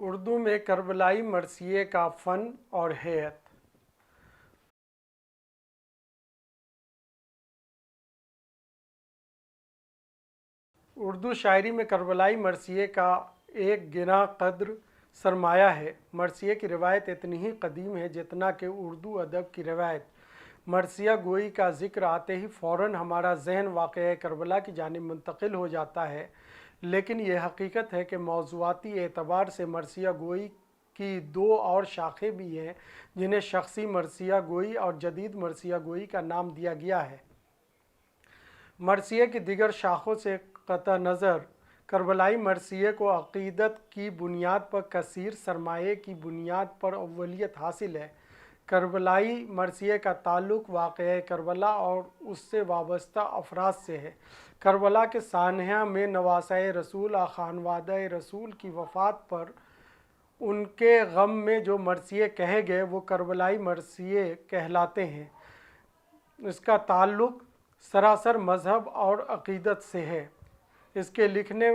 اردو میں کربلائی مرثیے کا فن اور ہیئت۔ اردو شاعری میں کربلائی مرثیے کا ایک گراں قدر سرمایہ ہے۔ مرثیے کی روایت اتنی ہی قدیم ہے جتنا کہ اردو ادب کی روایت۔ مرثیہ گوئی کا ذکر آتے ہی فوراً ہمارا ذہن واقعہ کربلا کی جانب منتقل ہو جاتا ہے، لیکن یہ حقیقت ہے کہ موضوعاتی اعتبار سے مرثیہ گوئی کی دو اور شاخیں بھی ہیں جنہیں شخصی مرثیہ گوئی اور جدید مرثیہ گوئی کا نام دیا گیا ہے۔ مرثیے کی دیگر شاخوں سے قطع نظر کربلائی مرثیے کو عقیدت کی بنیاد پر کثیر سرمایے کی بنیاد پر اولیت حاصل ہے۔ کربلائی مرثیے کا تعلق واقعہ کربلا اور اس سے وابستہ افراد سے ہے۔ کربلا کے سانحہ میں نواسۂ رسول اور خانوادہ رسول کی وفات پر ان کے غم میں جو مرثیے کہے گئے وہ کربلائی مرثیے کہلاتے ہیں۔ اس کا تعلق سراسر مذہب اور عقیدت سے ہے۔ اس کے لکھنے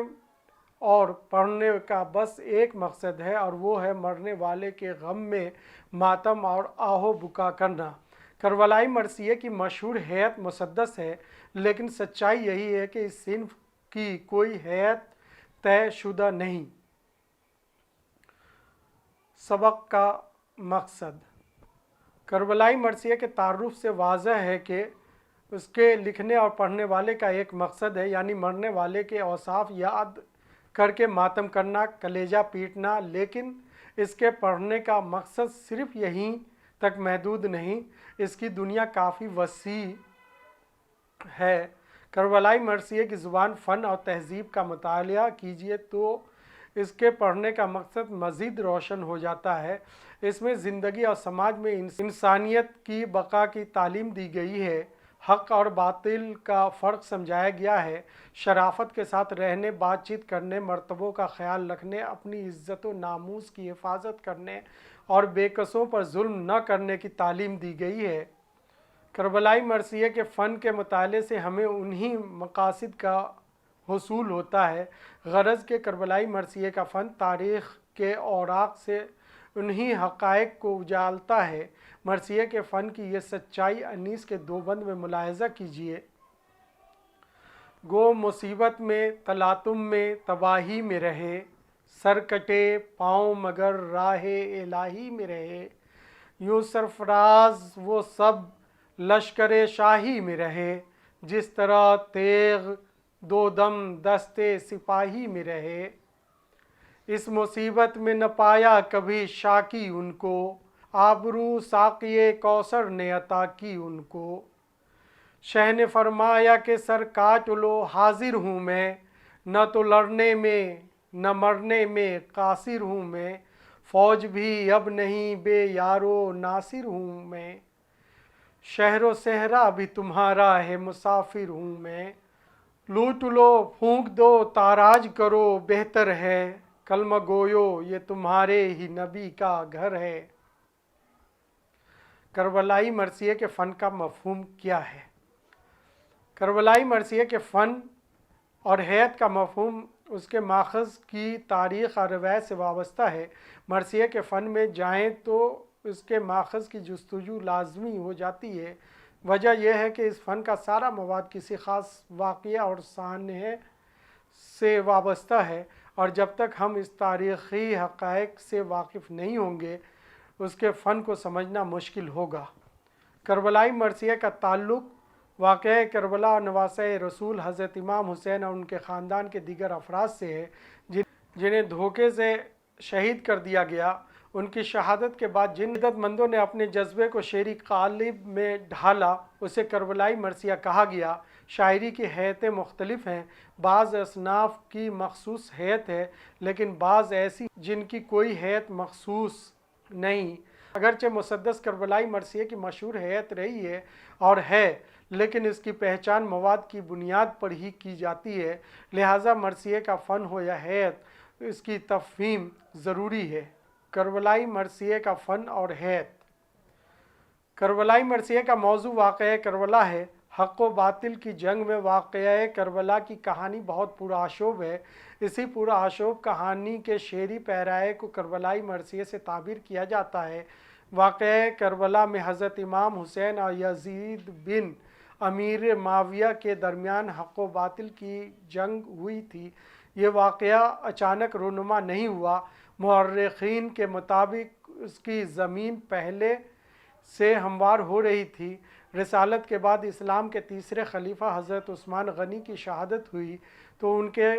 اور پڑھنے کا بس ایک مقصد ہے اور وہ ہے مرنے والے کے غم میں ماتم اور آہ و بکا کرنا۔ کربلائی مرثیے کی مشہور ہیئت مسدس ہے، لیکن سچائی یہی ہے کہ اس صنف کی کوئی ہیئت طے شدہ نہیں۔ سبق کا مقصد۔ کربلائی مرثیے کے تعارف سے واضح ہے کہ اس کے لکھنے اور پڑھنے والے کا ایک مقصد ہے، یعنی مرنے والے کے اوصاف یاد کر کے ماتم کرنا، کلیجہ پیٹنا، لیکن اس کے پڑھنے کا مقصد صرف یہیں تک محدود نہیں، اس کی دنیا کافی وسیع ہے۔ کربلائی مرثیے کی زبان، فن اور تہذیب کا مطالعہ کیجیے تو اس کے پڑھنے کا مقصد مزید روشن ہو جاتا ہے۔ اس میں زندگی اور سماج میں انسانیت کی بقا کی تعلیم دی گئی ہے، حق اور باطل کا فرق سمجھایا گیا ہے، شرافت کے ساتھ رہنے، بات چیت کرنے، مرتبوں کا خیال رکھنے، اپنی عزت و ناموس کی حفاظت کرنے اور بے کسوں پر ظلم نہ کرنے کی تعلیم دی گئی ہے۔ کربلائی مرثیے کے فن کے مطالعے سے ہمیں انہی مقاصد کا حصول ہوتا ہے۔ غرض کہ کربلائی مرثیے کا فن تاریخ کے اوراق سے انہی حقائق کو اجالتا ہے۔ مرثیے کے فن کی یہ سچائی انیس کے دو بند میں ملاحظہ کیجیے: گو مصیبت میں تلاطم میں تباہی میں رہے، سر کٹے پاؤں مگر راہ الہی میں رہے، یوں سرفراز وہ سب لشکر شاہی میں رہے، جس طرح تیغ دو دم دست سپاہی میں رہے۔ اس مصیبت میں نہ پایا کبھی شاکی ان کو، آبرو ساقی کوثر نے عطا کی ان کو۔ شہ نے فرمایا کہ سر کاٹ لو حاضر ہوں میں، نہ تو لڑنے میں نہ مرنے میں قاصر ہوں میں، فوج بھی اب نہیں بے یار و ناصر ہوں میں، شہر و صحرا بھی تمہارا ہے مسافر ہوں میں، لوٹ لو پھونک دو تاراج کرو بہتر ہے، کلمہ گویو یہ تمہارے ہی نبی کا گھر ہے۔ کربلائی مرثیے کے فن کا مفہوم کیا ہے؟ کربلائی مرثیے کے فن اور ہیئت کا مفہوم اس کے ماخذ کی تاریخ اور روایت سے وابستہ ہے۔ مرثیے کے فن میں جائیں تو اس کے ماخذ کی جستجو لازمی ہو جاتی ہے۔ وجہ یہ ہے کہ اس فن کا سارا مواد کسی خاص واقعہ اور سانحے سے وابستہ ہے، اور جب تک ہم اس تاریخی حقائق سے واقف نہیں ہوں گے اس کے فن کو سمجھنا مشکل ہوگا۔ کربلائی مرثیے کا تعلق واقعہ کربلا اور نواسۂ رسول حضرت امام حسین اور ان کے خاندان کے دیگر افراد سے ہے جنہیں دھوکے سے شہید کر دیا گیا۔ ان کی شہادت کے بعد جن عدت مندوں نے اپنے جذبے کو شعری قالب میں ڈھالا اسے کربلائی مرثیہ کہا گیا۔ شاعری کی ہیئتیں مختلف ہیں، بعض اصناف کی مخصوص ہیئت ہے لیکن بعض ایسی جن کی کوئی ہیئت مخصوص نہیں۔ اگرچہ مسدس کربلائی مرثیے کی مشہور ہیئت رہی ہے اور ہے، لیکن اس کی پہچان مواد کی بنیاد پر ہی کی جاتی ہے، لہٰذا مرثیے کا فن ہو یا ہیئت اس کی تفہیم ضروری ہے۔ کربلائی مرثیے کا فن اور ہیئت۔ کربلائی مرثیے کا موضوع واقعہ کربلا ہے۔ حق و باطل کی جنگ میں واقعہ کربلا کی کہانی بہت پرآشوب ہے۔ اسی پرآشوب کہانی کے شعری پیرائے کو کربلائی مرثیے سے تعبیر کیا جاتا ہے۔ واقعہ کربلا میں حضرت امام حسین اور یزید بن امیر معاویہ کے درمیان حق و باطل کی جنگ ہوئی تھی۔ یہ واقعہ اچانک رونما نہیں ہوا۔ مورخین کے مطابق اس کی زمین پہلے سے ہموار ہو رہی تھی۔ رسالت کے بعد اسلام کے تیسرے خلیفہ حضرت عثمان غنی کی شہادت ہوئی تو ان کے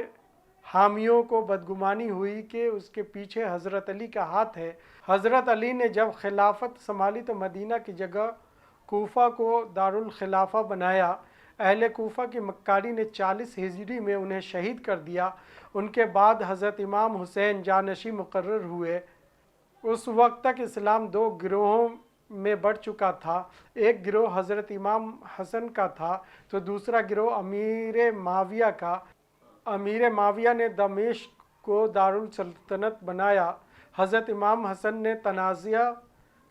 حامیوں کو بدگمانی ہوئی کہ اس کے پیچھے حضرت علی کا ہاتھ ہے۔ حضرت علی نے جب خلافت سنبھالی تو مدینہ کی جگہ کوفہ کو دارالخلافہ بنایا۔ اہل کوفہ کی مکاری نے 40 ہجری میں انہیں شہید کر دیا۔ ان کے بعد حضرت امام حسین جانشین مقرر ہوئے۔ اس وقت تک اسلام 2 گروہوں میں بڑھ چکا تھا۔ ایک گروہ حضرت امام حسن کا تھا تو دوسرا گروہ امیر معاویہ کا۔ امیر معاویہ نے دمشق کو دارالسلطنت بنایا۔ حضرت امام حسن نے تنازع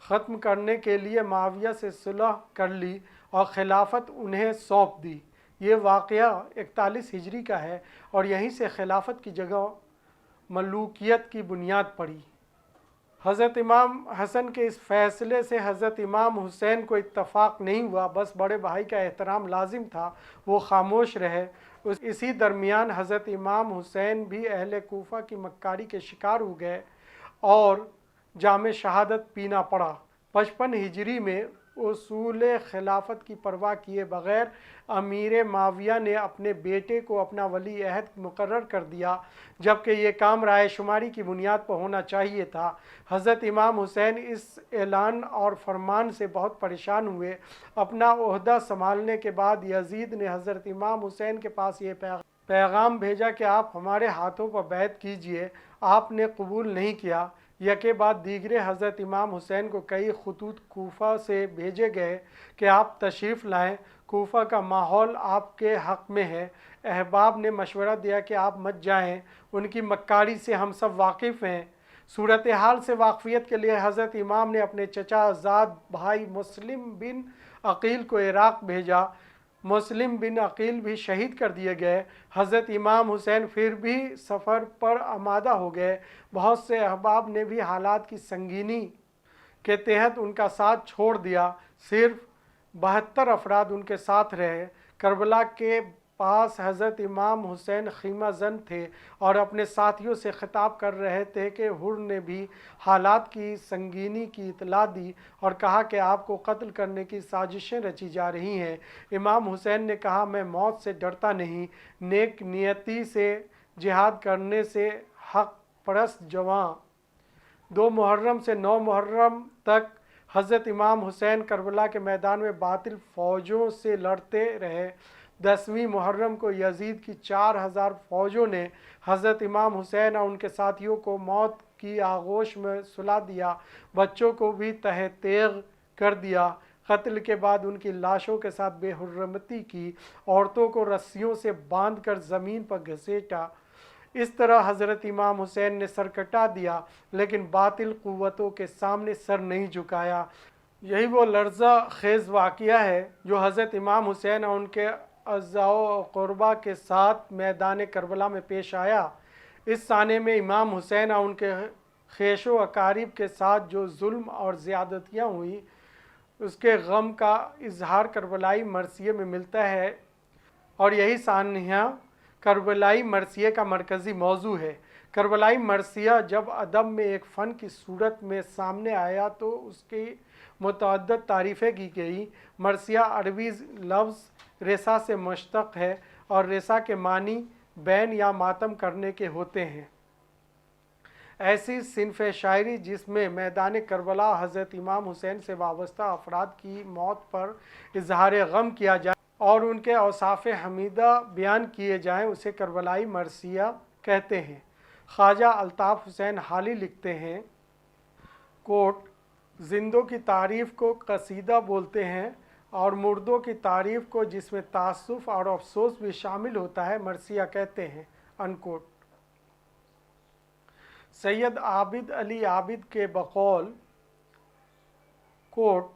ختم کرنے کے لیے معاویہ سے صلح کر لی اور خلافت انہیں سونپ دی۔ یہ واقعہ 41 ہجری کا ہے اور یہیں سے خلافت کی جگہ ملوکیت کی بنیاد پڑی۔ حضرت امام حسن کے اس فیصلے سے حضرت امام حسین کو اتفاق نہیں ہوا، بس بڑے بھائی کا احترام لازم تھا، وہ خاموش رہے۔ اسی درمیان حضرت امام حسین بھی اہل کوفہ کی مکاری کے شکار ہو گئے اور جام شہادت پینا پڑا۔ 55 ہجری میں اصول خلافت کی پرواہ کیے بغیر امیر معاویہ نے اپنے بیٹے کو اپنا ولی عہد مقرر کر دیا، جبکہ یہ کام رائے شماری کی بنیاد پر ہونا چاہیے تھا۔ حضرت امام حسین اس اعلان اور فرمان سے بہت پریشان ہوئے۔ اپنا عہدہ سنبھالنے کے بعد یزید نے حضرت امام حسین کے پاس یہ پیغام بھیجا کہ آپ ہمارے ہاتھوں پر بیعت کیجئے۔ آپ نے قبول نہیں کیا۔ یکے بعد دیگرے حضرت امام حسین کو کئی خطوط کوفہ سے بھیجے گئے کہ آپ تشریف لائیں، کوفہ کا ماحول آپ کے حق میں ہے۔ احباب نے مشورہ دیا کہ آپ مت جائیں، ان کی مکاری سے ہم سب واقف ہیں۔ صورتحال سے واقفیت کے لیے حضرت امام نے اپنے چچا زاد بھائی مسلم بن عقیل کو عراق بھیجا۔ مسلم بن عقیل بھی شہید کر دیے گئے۔ حضرت امام حسین پھر بھی سفر پر آمادہ ہو گئے۔ بہت سے احباب نے بھی حالات کی سنگینی کے تحت ان کا ساتھ چھوڑ دیا۔ صرف 72 افراد ان کے ساتھ رہے۔ کربلا کے پاس حضرت امام حسین خیمہ زن تھے اور اپنے ساتھیوں سے خطاب کر رہے تھے کہ حر نے بھی حالات کی سنگینی کی اطلاع دی اور کہا کہ آپ کو قتل کرنے کی سازشیں رچی جا رہی ہیں۔ امام حسین نے کہا، میں موت سے ڈرتا نہیں، نیک نیتی سے جہاد کرنے سے حق پرست جواں۔ 2 محرم سے 9 محرم تک حضرت امام حسین کربلا کے میدان میں باطل فوجوں سے لڑتے رہے۔ 10ویں محرم کو یزید کی 4000 فوجوں نے حضرت امام حسین اور ان کے ساتھیوں کو موت کی آغوش میں سلا دیا، بچوں کو بھی تہہ تیغ کر دیا۔ قتل کے بعد ان کی لاشوں کے ساتھ بے حرمتی کی، عورتوں کو رسیوں سے باندھ کر زمین پر گھسیٹا۔ اس طرح حضرت امام حسین نے سر کٹا دیا، لیکن باطل قوتوں کے سامنے سر نہیں جھکایا۔ یہی وہ لرزہ خیز واقعہ ہے جو حضرت امام حسین اور ان کے اعزاء و اقرباء کے ساتھ میدان کربلا میں پیش آیا۔ اس سانے میں امام حسین اور ان کے خیش و اقارب کے ساتھ جو ظلم اور زیادتیاں ہوئیں، اس کے غم کا اظہار کربلائی مرثیے میں ملتا ہے اور یہی سانحہ کربلائی مرثیے کا مرکزی موضوع ہے۔ کربلائی مرثیہ جب ادب میں ایک فن کی صورت میں سامنے آیا تو اس کی متعدد تعریفیں کی گئی۔ مرثیہ عربی لفظ رثا سے مشتق ہے اور رثا کے معنی بین یا ماتم کرنے کے ہوتے ہیں۔ ایسی صنف شاعری جس میں میدان کربلا حضرت امام حسین سے وابستہ افراد کی موت پر اظہار غم کیا جائے اور ان کے اوصاف حمیدہ بیان کیے جائیں، اسے کربلائی مرثیہ کہتے ہیں۔ خواجہ الطاف حسین حالی لکھتے ہیں، کوٹ زندوں کی تعریف کو قصیدہ بولتے ہیں اور مردوں کی تعریف کو، جس میں تاسف اور افسوس بھی شامل ہوتا ہے، مرثیہ کہتے ہیں۔ انکوٹ۔ سید عابد علی عابد کے بقول، کوٹ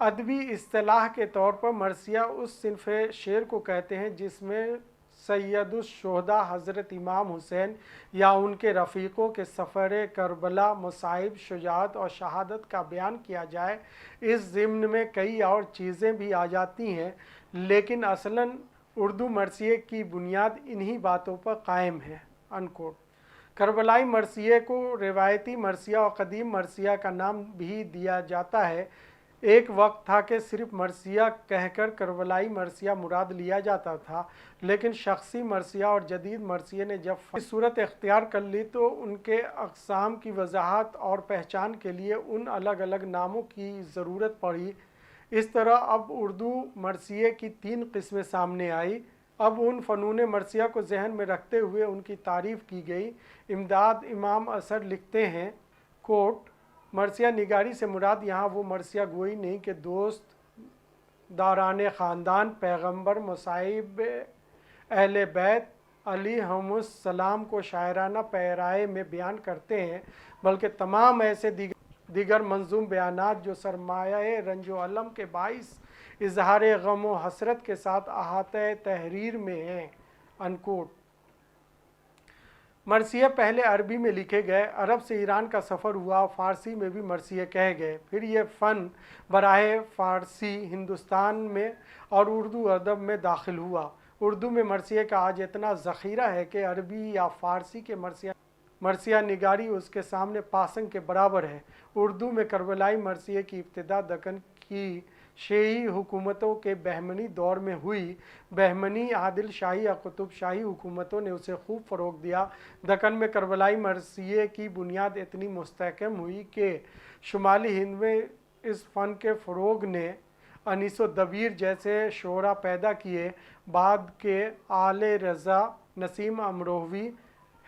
अदबी इस्तिलाह के तौर पर मरसिया उस सिनफ शेर को कहते हैं जिसमें सैयदुश्शोहदा हज़रत इमाम हुसैन या उनके रफ़ीक़ों के सफ़र करबला, मसाइब, शुजाअत और शहादत का बयान किया जाए। इस ज़िम्न में कई और चीज़ें भी आ जाती हैं, लेकिन असलन उर्दू मरसिए की बुनियाद इन्हीं बातों पर कायम है। अनकोट। करबलाई मरसिए को रिवायती मरसिया और कदीम मरसिया का नाम भी दिया जाता है। एक वक्त था कि सिर्फ मरसिया कहकर करबलाई मरसिया मुराद लिया जाता था, लेकिन शख्सी मरसिया और जदीद मरसिए ने जब सूरत इख्तियार कर ली तो उनके अक़साम की वजाहत और पहचान के लिए उन अलग अलग नामों की ज़रूरत पड़ी। इस तरह अब उर्दू मरसिए की 3 किस्में सामने आई। अब उन फ़नून मरसिया को जहन में रखते हुए उनकी तारीफ़ की गई। इमदाद इमाम असर लिखते हैं, कोट, मरसिया निगारी से मुराद यहाँ वो मरसिया गोई नहीं कि दोस्त, दारान ख़ानदान, पैगंबर, मुसाहिब अहले बैत अलैहिमुस्सलाम को शायराना पैराए में बयान करते हैं, बल्कि तमाम ऐसे दीगर मंजूम बयानात जो सरमाए रंजो अलम के बाइस इजहार गम व हसरत के साथ अहाते तहरीर में हैं। अनकोट। मरसिए पहले अरबी में लिखे गए, अरब से ईरान का सफ़र हुआ, फ़ारसी में भी मरसिए कहे गए। फिर ये फ़न बराहे फ़ारसी हिंदुस्तान में और उर्दू अदब में दाखिल हुआ। उर्दू में मरसिए का आज इतना ज़ख़ीरा है कि अरबी या फ़ारसी के मरसिया निगारी उसके सामने पासंग के बराबर है। उर्दू में करबलाई मरसिए की इब्तिदा दक्कन की शेही हुकूमतों के बहमनी दौर में हुई। बहमनी, आदिल शाही या कुतुब शाही हुकूमतों ने उसे खूब फ़रोग़ दिया। दक्कन में करबलाई मरसिए की बुनियाद इतनी मुस्तहकम हुई कि शुमाली हिंद में इस फ़न के फ़रोग़ ने अनीस व दबीर जैसे शोरा पैदा किए। बाद के आले रज़ा, नसीम अमरोहवी,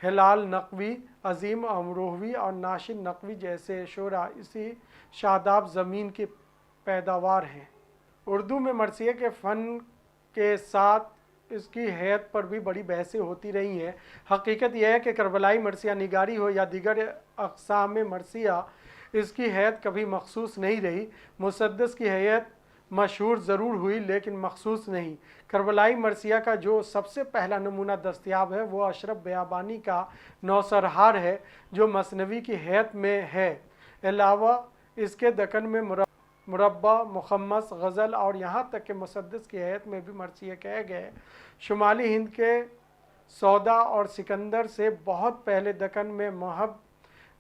हिलाल नकवी, अज़ीम अमरोहवी और नाशिद नकवी जैसे शोरा इसी शादाब ज़मीन की पैदावार हैं। उर्दू में मरसिए के फ़न के साथ इसकी हैत पर भी बड़ी बहसें होती रही हैं। हकीकत यह है कि करबलाई मरसिया निगारी हो या दीगर अक़साम मरसिया, इसकी हैत कभी मखसूस नहीं रही। मुसद्दस की हैत मशहूर ज़रूर हुई लेकिन मखसूस नहीं। करबलाई मरसिया का जो सबसे पहला नमूना दस्तयाब है वो अशरफ बियाबानी का नौसरहार है, जो मसनवी की हैत में है। अलावा इसके दक्कन में मुरब्बा, मुखम्मस, गज़ल और यहाँ तक कि मुसद्दस की हैत में भी मरसिए कहे गए। शुमाली हिंद के सौदा और सिकंदर से बहुत पहले दक्कन में महब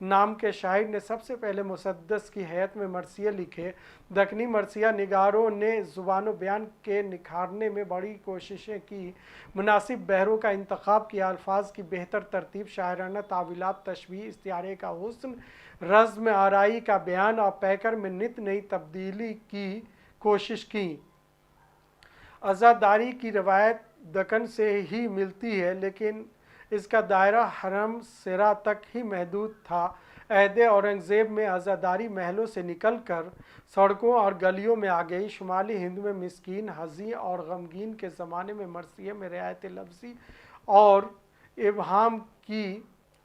नाम के शायर ने सबसे पहले मुसद्दस की हैत में मरसिए लिखे। दक्कनी मरसिया निगारों ने ज़ुबान बयान के निखारने में बड़ी कोशिशें की। मुनासिब बहरों का इंतखाब किया, अल्फाज की बेहतर तरतीब, शायराना तावीलात, तशबीह, इस्तिआरे का हुस्न, रज़्म आराई का बयान और पैकर में नित नई तब्दीली की कोशिश की। अज़ादारी की रवायत दक्कन से ही मिलती है, लेकिन इसका दायरा हरम सिरा तक ही महदूद था। अहद औरंगज़ेब में अज़ादारी महलों से निकल कर सड़कों और गलियों में आ गई। शुमाली हिंद में मिस्कीन, हज़ीन और गमगीन के ज़माने में मरसिए में रियायत लफ्ज़ी और इबहाम की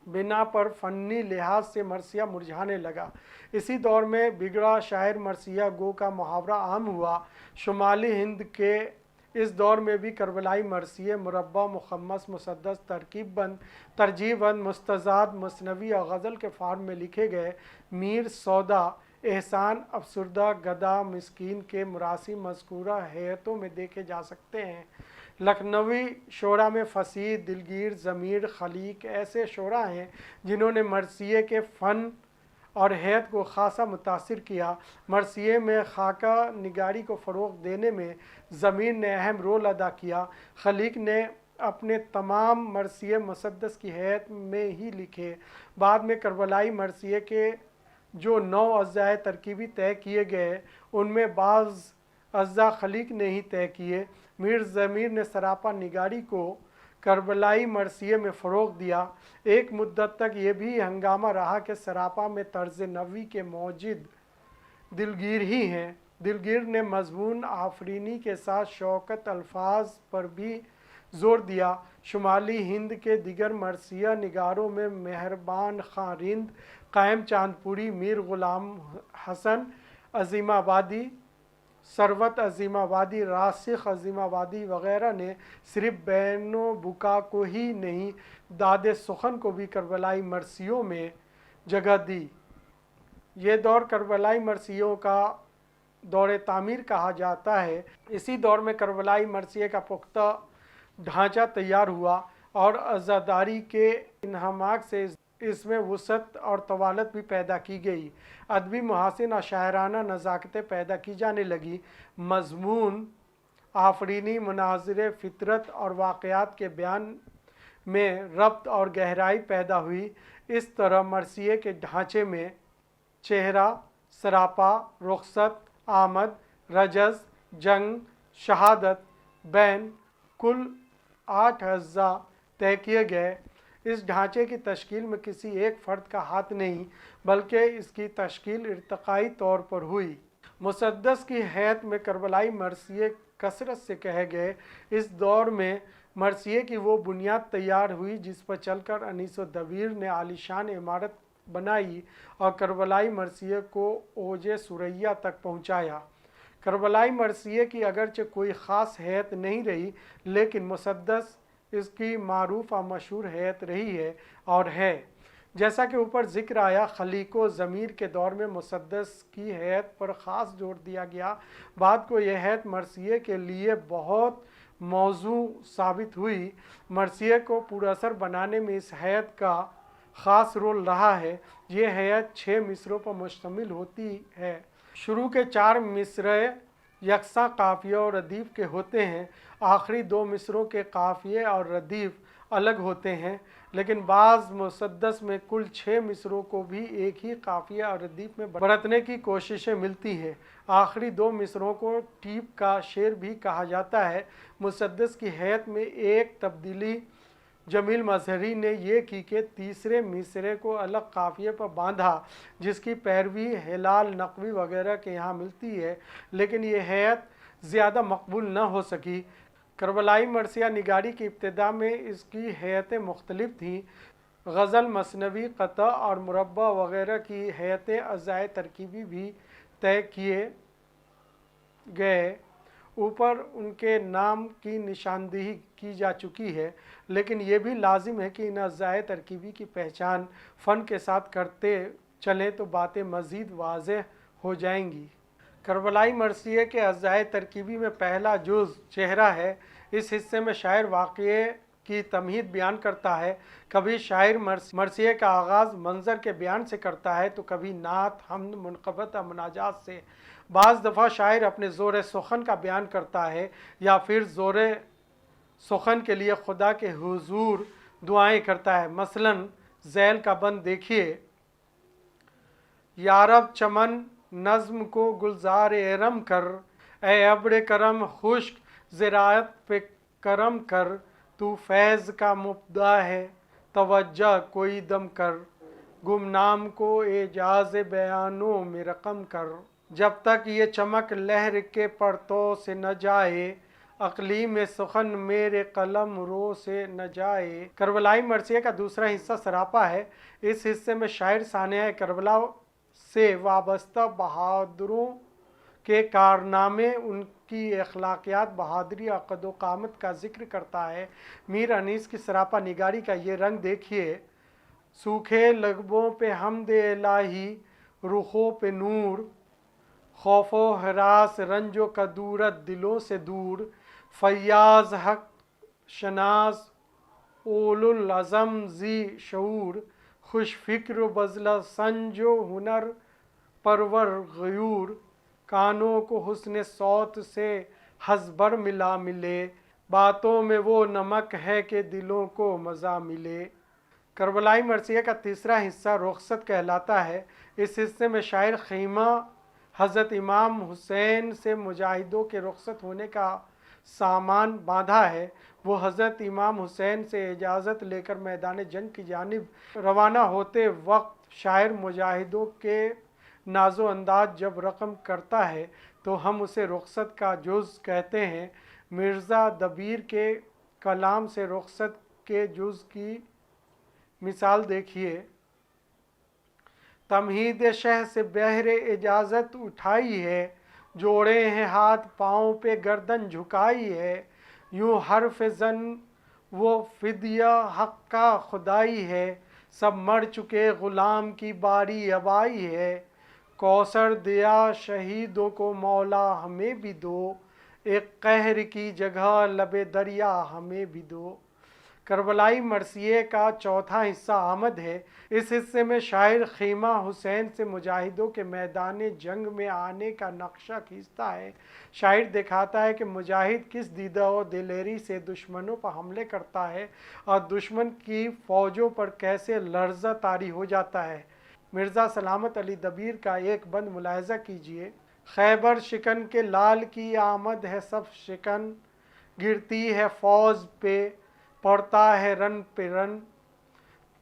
बिना पर फ़न्नी लिहाज से मरसिया मुरझाने लगा। इसी दौर में बिगड़ा शायर मरसिया गो का मुहावरा आम हुआ। शुमाली हिंद के इस दौर में भी करबलाई मरसिए मुरब्बा, मुखम्मस, मुसद्दस, तरकीबबंद, तरजीहबंद, मुस्तज़ाद, मसनवी और गज़ल के फार्म में लिखे गए। मीर, सौदा, एहसान, अफसुर्दा, गदा, मिस्कीन के मुरासी मज़कूरा हैतों में देखे जा सकते हैं। लखनवी शोरा में फसीह, दिलगीर, ज़मीर, खलीक ऐसे शोरा हैं जिन्होंने मरसिए के फ़न और हैत को ख़ासा मुतासिर किया। मरसिए में खाका निगारी को फ़रोग़ देने में ज़मीर ने अहम रोल अदा किया। खलीक ने अपने तमाम मरसिए मुसद्दस की हैत में ही लिखे। बाद में करबलाई मरसिए के जो 9 अज़्ज़ाए तरकीबी तय किए गए, उनमें बाज़ अज़्ज़ा खलीक ने ही तय किए। मीर ज़मीर ने सरापा निगारी को करबलाई मरसिए में फ़रोग़ दिया। एक मुद्दत तक ये भी हंगामा रहा कि सरापा में तर्ज़ नवी के मौजिद दिलगीर ही हैं। दिलगीर ने मज़मून आफरीनी के साथ शौकत अल्फाज पर भी ज़ोर दिया। शुमाली हिंद के दिगर मरसिया निगारों में मेहरबान खां रिंद, कायम चांदपुरी, मीर ग़ुलाम हसन अज़ीमाबादी, सरवत अजीमाबादी, रासिख अजीमाबादी वगैरह ने सिर्फ बैनो बुका को ही नहीं, दाद सुखन को भी करबलाई मरसियों में जगह दी। ये दौर करबलाई मरसियों का दौर तामीर कहा जाता है। इसी दौर में करबलाई मरसिए का पुख्ता ढांचा तैयार हुआ और अज़ादारी के इन्हमाक से इसमें वसअत और तवालत भी पैदा की गई। अदबी मुहासिन और शायराना नज़ाकतें पैदा की जाने लगी। मज़मून आफरीनी, मुनाज़िरे फितरत और वाक़यात के बयान में रब्त और गहराई पैदा हुई। इस तरह मरसिए के ढांचे में चेहरा, सरापा, रुखसत, आमद, रजज़, जंग, शहादत, बैन कुल 8 अज्जा तय किए गए। इस ढांचे की तश्कील में किसी एक फ़र्द का हाथ नहीं, बल्कि इसकी तश्कील इर्तिक़ाई तौर पर हुई। मुसद्दस की हैत में करबलाई मरसिए कसरत से कहे गए। इस दौर में मरसिए की वो बुनियाद तैयार हुई जिस पर चलकर अनीस दबीर ने आलीशान इमारत बनाई और करबलाई मरसिए को ओजे सुरैया तक पहुँचाया। करबलाई मरसिए की अगरचे कोई ख़ास हैत नहीं रही, लेकिन मुसद्दस इसकी मारूफ और मशहूर हैत रही है और है। जैसा कि ऊपर ज़िक्र आया, खलीको ज़मीर के दौर में मुसद्दस की हैत पर ख़ास जोर दिया गया। बाद को यह हैत मरसिए के लिए बहुत मौजू साबित हुई। मरसिए को पुरअसर बनाने में इस हैत का ख़ास रोल रहा है। ये हैत 6 मिसरों पर मुश्तमिल होती है। शुरू के 4 मिसरे यकसा काफ़िए और रदीफ़ के होते हैं। आखिरी 2 मिसरों के काफ़िए और रदीफ़ अलग होते हैं, लेकिन बाज़ मुसद्दस में कुल 6 मिसरों को भी एक ही काफ़िए और रदीफ़ में बरतने की कोशिशें मिलती हैं। आखिरी 2 मिसरों को टीप का शेर भी कहा जाता है। मुसद्दस की हैत में एक तब्दीली जमील मजहरी ने यह की कि तीसरे मिसरे को अलग काफ़िए पर बांधा, जिसकी पैरवी हिलाल नकवी वगैरह के यहाँ मिलती है, लेकिन ये हैत ज़्यादा मकबूल न हो सकी। करबलाई मरसिया निगारी की इब्तिदा में इसकी हैतें मुख्तलिफ थीं। गज़ल, मसनवी, क़ता और मुरब्बा वगैरह की हैतें अज़ाए तरकीबी भी तय किए गए। ऊपर उनके नाम की निशानदेही की जा चुकी है, लेकिन ये भी लाजिम है कि इन अज़ाए तरकीबी की पहचान फ़न के साथ करते चलें तो बातें मज़ीद वाज़ेह हो जाएंगी। करबलाई मरसिए के अज़ाए तरकीबी में पहला जुज़ चेहरा है। इस हिस्से में शायर वाक़ये की तमहीद बयान करता है। कभी शायर मरसिए का आगाज़ मंज़र के बयान से करता है तो कभी नात, हम्द, मुनक़बत और मुनाजात से। बाज़ दफ़ा शायर अपने ज़ोर सुखन का बयान करता है या फिर ज़ोर सुखन के लिए खुदा के हुजूर दुआएं करता है। मसलन ज़ैल का बंद देखिए, यारब चमन नज़्म को गुलजार एरम कर, ए अब्र करम खुश्क ज़राअत पे करम कर, तू फैज़ का मुब्दा है तवज्जा कोई दम कर, गुमनाम को एजाज़ बयानों में रकम कर। जब तक ये चमक लहर के परतों से न जाए, अक़ली में सुखन मेरे कलम रो से न जाए। करबलाई मरसिया का दूसरा हिस्सा सरापा है। इस हिस्से में शायर सानिया करबला से वाबस्ता बहादुरों के कारनामे, उनकी अखलाकियात, बहादुरी और कदो-कामत का जिक्र करता है। मीर अनीस की सरापा निगारी का ये रंग देखिए, सूखे लबों पे हम्दे इलाही, रुखों पे नूर, खौफो हरास रंजो कदूरत दिलों से दूर, फैयाज हक शनास ओलुल अज़म जी शऊर, खुश फिक्र बज़ला संजो हुनर परवर गयूर, कानों को हुस्न सौत से हज़बर मिला मिले, बातों में वो नमक है कि दिलों को मज़ा मिले। करबलाई मरसिया का तीसरा हिस्सा रुखसत कहलाता है। इस हिस्से में शायर खीमा हज़रत इमाम हुसैन से मुजाहिदों के रुखसत होने का सामान बांधा है। वो हज़रत इमाम हुसैन से इजाज़त लेकर मैदान जंग की जानिब रवाना होते वक्त शायर मुजाहिदों के नाजो अंदाज जब रकम करता है तो हम उसे रुखसत का जुज़ कहते हैं। मिर्ज़ा दबीर के कलाम से रुखसत के जुज़ की मिसाल देखिए, तमहीद शह से बहरे इजाज़त उठाई है, जोड़े हैं हाथ पाँव पे गर्दन झुकाई है, यूं हर्फ जन वो फिदिया हक का खुदाई है, सब मर चुके गुलाम की बारी अब आई है, कौसर दिया शहीदों को मौला हमें भी दो, एक कहर की जगह लबे दरिया हमें भी दो। करबलाई मरसिये का चौथा हिस्सा आमद है। इस हिस्से में शायर खीमा हुसैन से मुजाहिदों के मैदान जंग में आने का नक्शा खींचता है। शायर दिखाता है कि मुजाहिद किस दीदा और दिलेरी से दुश्मनों पर हमले करता है और दुश्मन की फ़ौजों पर कैसे लर्ज़ा तारी हो जाता है। मिर्ज़ा सलामत अली दबीर का एक बंद मुलाहजा कीजिए। खैबर शिकन के लाल की आमद है, सब शिकन गिरती है फ़ौज पे, पड़ता है रन पे रन,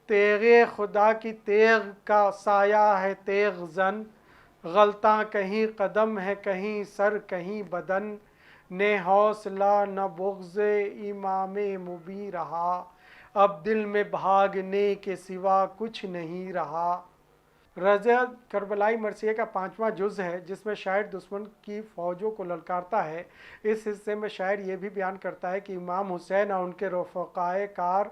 तेगे खुदा की तेग का साया है तेग जन, गलता कहीं कदम है कहीं सर कहीं बदन, ने हौसला न बुग़्ज़े इमामे मुबी रहा, अब दिल में भागने के सिवा कुछ नहीं रहा। रज़ा करबलाई मरसिये का 5वां जुज़ है, जिसमें शायर दुश्मन की फ़ौजों को ललकारता है। इस हिस्से में शायर ये भी बयान करता है कि इमाम हुसैन और उनके रफ़क़ाए कार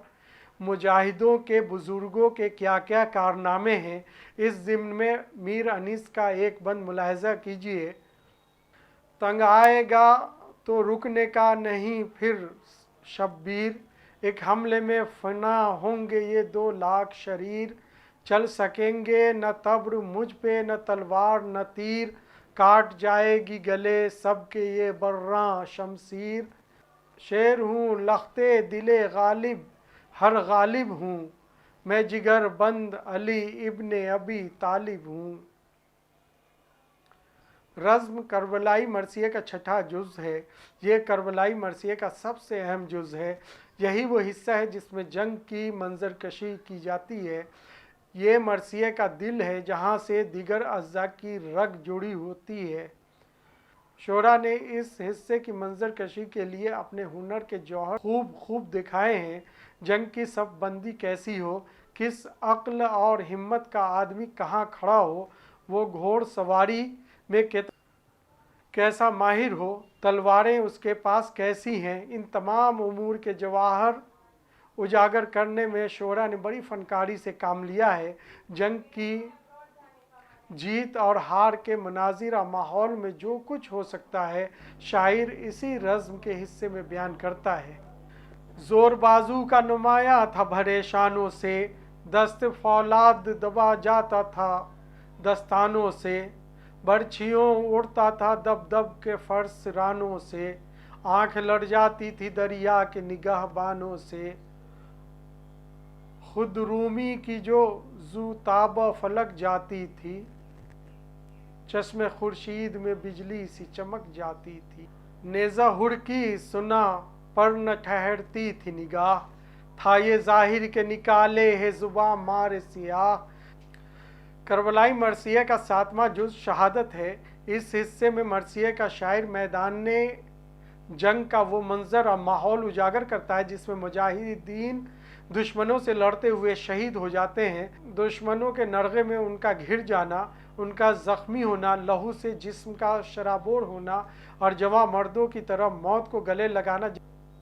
मुजाहिदों के बुज़ुर्गों के क्या क्या कारनामे हैं। इस ज़िम्न में मीर अनीस का एक बंद मुलाहजा कीजिए। तंग आएगा तो रुकने का नहीं फिर शब्बीर, एक हमले में फना होंगे ये 2 लाख शरीर, चल सकेंगे न तब्र मुझ पे न तलवार न तीर, काट जाएगी गले सबके ये बर्रां शमशीर, शेर हूँ लख्ते दिले गालिब हर गालिब हूँ, मैं जिगर बंद अली इब्ने अबी तालिब हूँ। रज़्म करबलाई मरसिये का छठा जुज़ है। ये करबलाई मरसिये का सबसे अहम जुज़ है। यही वो हिस्सा है जिसमें जंग की मंजरकशी की जाती है। ये मरसिये का दिल है, जहाँ से दीगर अज़्ज़ा की रग जुड़ी होती है। शोरा ने इस हिस्से की मंजरकशी के लिए अपने हुनर के जौहर खूब दिखाए हैं। जंग की सब बंदी कैसी हो, किस अक्ल और हिम्मत का आदमी कहाँ खड़ा हो, वो घोड़ सवारी में कैसा माहिर हो, तलवारें उसके पास कैसी हैं, इन तमाम उमूर के जवाहर उजागर करने में शोरा ने बड़ी फनकारी से काम लिया है। जंग की जीत और हार के मुनाजिरा माहौल में जो कुछ हो सकता है, शायर इसी रज़्म के हिस्से में बयान करता है। ज़ोर बाजू का नुमाया था भरे शानों से, दस्त फौलाद दबा जाता था दस्तानों से, बर्छियों उड़ता था दब दब के फर्श रानों से, आँख लड़ जाती थी दरिया के निगाहबानों से, खुद रूमी की जो ज़ूताब फलक जाती थी, चश्मे खुर्शीद में बिजली सी चमक जाती थी, नेज़ा हुड़की सुना पर न ठहरती थी निगाह, था ये ज़ाहिर के निकाले है ज़ुबां मारे सियाह। करबलाई मरसिये का 7वां जुज़ शहादत है। इस हिस्से में मरसिये का शायर मैदान जंग का वो मंजर और माहौल उजागर करता है जिसमें मुजाहिदीन दुश्मनों से लड़ते हुए शहीद हो जाते हैं। दुश्मनों के नरगे में उनका घिर जाना, उनका ज़ख्मी होना, लहू से जिस्म का शराबोर होना और जवां मर्दों की तरह मौत को गले लगाना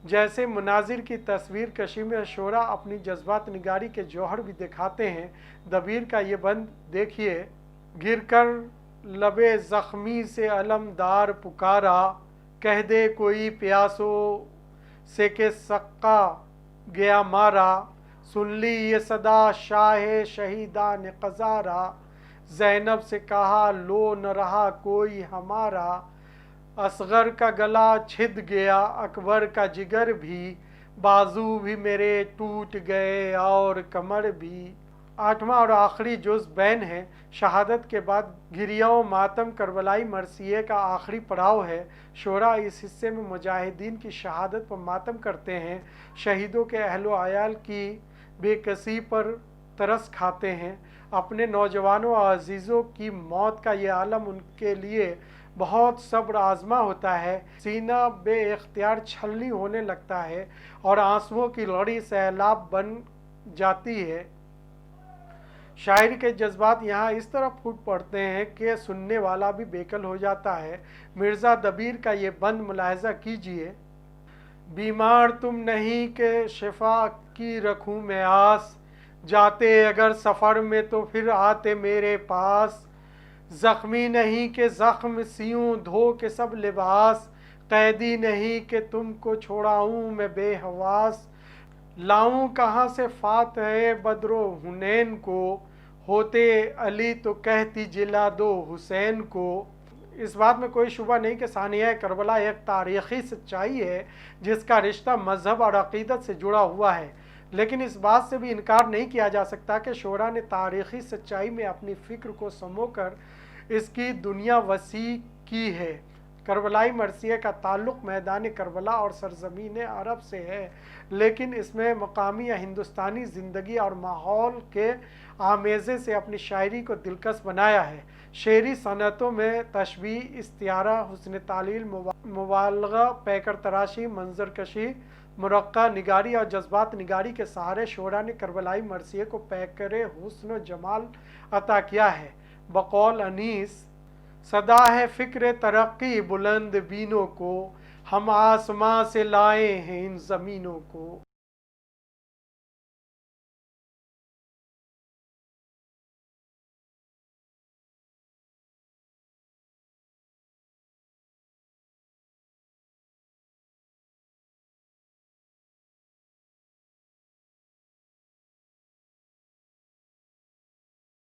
जैसे मनाजिर की तस्वीर कशी में शोरा अपनी जज्बात निगारी के जौहर भी दिखाते हैं। दबीर का ये बंद देखिए। गिरकर लबे ज़ख्मी से अलमदार पुकारा, कह दे कोई प्यासो से के सक्का गया मारा, सुन ली ये सदा शाह शहीदा ने क़ज़ारा, ज़ैनब से कहा लो न रहा कोई हमारा, असगर का गला छिद गया अकबर का जिगर भी, बाजू भी मेरे टूट गए और कमर भी। 8वां और आखिरी जुज़ बैन है। शहादत के बाद गिरियाओं मातम करबलाई मरसिये का आखिरी पड़ाव है। शोरा इस हिस्से में मुजाहिदीन की शहादत पर मातम करते हैं, शहीदों के अहलो आयाल की बेकसी पर तरस खाते हैं। अपने नौजवानों और अजीज़ों की मौत का ये आलम उनके लिए बहुत सब्र आजमा होता है। सीना बे इख्तियार छलनी होने लगता है और आंसुओं की लड़ी सैलाब बन जाती है। शायरी के जज्बात यहाँ इस तरह फूट पड़ते हैं कि सुनने वाला भी बेकल हो जाता है। मिर्ज़ा दबीर का ये बंद मुलाहिज़ा कीजिए। बीमार तुम नहीं कि शिफा की रखूं मैं आस, जाते अगर सफ़र में तो फिर आते मेरे पास। ज़ख्मी नहीं कि ज़ख्म सियूं धो के सब लिबास, कैदी नहीं कि तुमको छोड़ाऊं मैं बेहवास। लाऊं कहाँ से फातह बदरो हुनैन को, होते अली तो कहती जिला दो हुसैन को। इस बात में कोई शुबा नहीं कि सानिया करबला एक तारीख़ी सच्चाई है जिसका रिश्ता मज़हब और अक़ीदत से जुड़ा हुआ है, लेकिन इस बात से भी इनकार नहीं किया जा सकता कि शोरा ने तारीख़ी सच्चाई में अपनी फ़िक्र को समोकर इसकी दुनिया वसी की है। करबलाई मरसिया का ताल्लुक़ मैदान करबला और सरज़मीन अरब से है, लेकिन इसमें मकामी या हिंदुस्तानी ज़िंदगी और माहौल के आमेज़े से अपनी शायरी को दिलकश बनाया है। शेरी सनतों में तशबीह, इस्तिआरा, हुस्न तालील, मुबालगा, पैकर तराशी, मंजर कशी, मुरक्का निगारी और जज्बात निगारी के सहारे शोरा ने करबलाई मरसिए को पैकर हुस्न जमाल अता किया है। बकौल अनीस, सदा है फ़िक्र तरक्की बुलंद बीनों को, हम आसमां से लाए हैं इन ज़मीनों को।